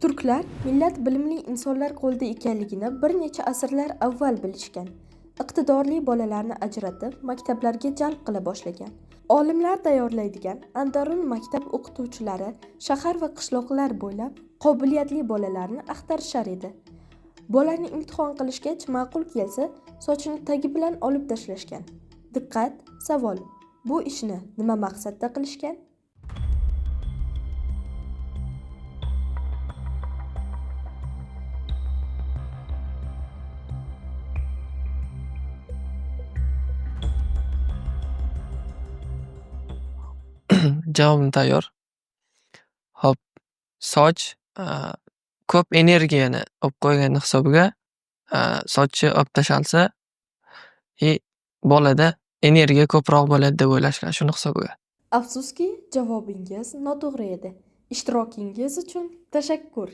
Turklar millat bilimli insonlar qo'lida ekanligini bir necha asrlar avval bilishgan. Iqtidorli bolalarni ajratib, maktablarga jalb qila boshlagan. Olimlar tayyorlaydigan Andarun maktab o'qituvchilari shahar va qishloqlar bo'ylab qobiliyatli bolalarni axtarishar edi. Bolani imtihon qilishgach ma'qul kelsa, sochini tagi bilan olib tashlashgan. Diqqat, savol. Bu ishni nima maqsadda qilishgan? Javobim tayyor. Hop, soch ko'p energiyani olib qo'ygani hisobiga sochi olib tashalsa bolada energiya ko'proq bo'ladi deb o'ylashgan shuni hisobiga. Afsuski, javobingiz noto'g'ri edi. Ishtirokingiz uchun tashakkur.